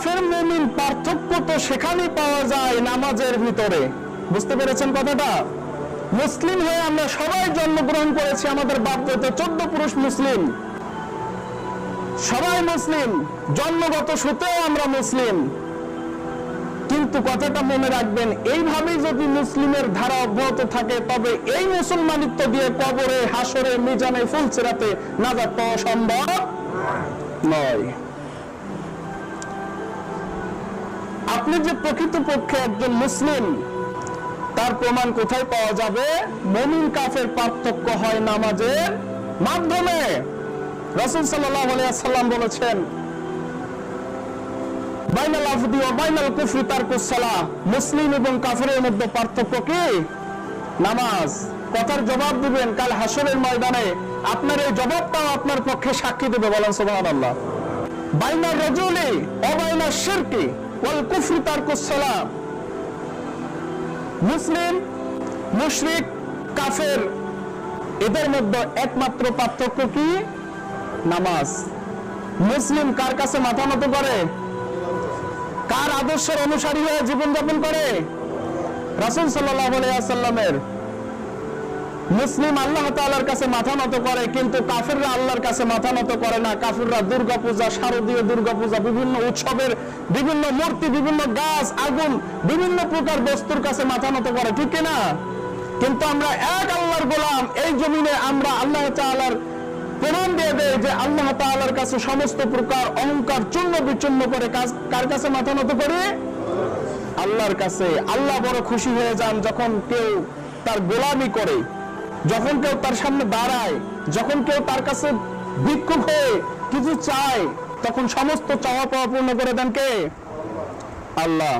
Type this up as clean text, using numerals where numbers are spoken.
কাফের মুমিন পার্থক্য তো সেখানেই পাওয়া যায় নামাজের ভিতরে। বুঝতে পেরেছেন কথাটা? মুসলিম হয়ে আমরা সবাই জন্মগ্রহণ করেছি, আমাদের বাপ দাদা 14 পুরুষ মুসলিম, সবাই মুসলিম, জন্মগত সূত্রেও আমরা মুসলিম। কিন্তু কথাটা মনে রাখবেন, এইভাবেই যদি মুসলিমের ধারা অব্যাহত থাকে তবে এই মুসলমানিত্ব দিয়ে কবরে, হাসরে, মিজানে, ফুলসিরাতে নাজাত পাওয়া সম্ভব নয়। আপনি যে প্রকৃতপক্ষে একজন মুসলিম তার প্রমাণ কোথায় পাওয়া যাবে? মুমিন কাফের পার্থক্য হয় নামাজের মাধ্যমে। রাসূল সাল্লাল্লাহু আলাইহি ওয়াসাল্লাম বলেছেন, বাইনাল আফদি ওয়া বাইনাল কুফরি তারকুস সালাহ, মুসলিম এবং কাফেরের মধ্যে পার্থক্য কি? নামাজ। কথার জবাব দিবেন কাল হাসরের ময়দানে, আপনার এই জবাবটাও আপনার পক্ষে সাক্ষী দেবে। বলেন সুবহানাল্লাহ। বাইনার রাজুলি ওয়া বাইনাশ শিরকি ওয়াল কুফরি তারকুস সালাহ, মুসলিম, মুশরিক, কাফের এদের মধ্যে একমাত্র পার্থক্য কি? নামাজ। মুসলিম কার কাছে মাথা নত করে? কার আদর্শের অনুসারী হয়ে জীবনযাপন করে? রাসূল সাল্লাল্লাহু আলাইহি ওয়াসাল্লামের। মুসলিম আল্লাহ তাআলার কাছে মাথা নত করে, কিন্তু কাফেররা আল্লাহর কাছে মাথা নত করে না। কাফেররা দুর্গা পূজা, শারদীয় দুর্গা পূজা, বিভিন্ন উৎসবের বিভিন্ন মূর্তি, বিভিন্ন গাছ, আগুন, বিভিন্ন প্রকার বস্তুর কাছে মাথা নত করে, ঠিক কিনা? কিন্তু আমরা এক আল্লাহর গোলাম, এই জমিনে আমরা আল্লাহ তাআলার প্রমাণ দিয়ে দেয় যে আল্লাহ তাআলার কাছে সমস্ত প্রকার অহংকার চূর্ণ বিচূর্ণ করে কার কাছে মাথা নত করে? আল্লাহর কাছে। আল্লাহ বড় খুশি হয়ে যান যখন কেউ তার গোলামি করে, যখন কেউ তার সামনে দাঁড়ায়, যখন কেউ তার কাছে ভিক্ষুক হয়ে কিছু চায়, তখন সমস্ত চাওয়া পাওয়া পূর্ণ করে দেন কে? আল্লাহ।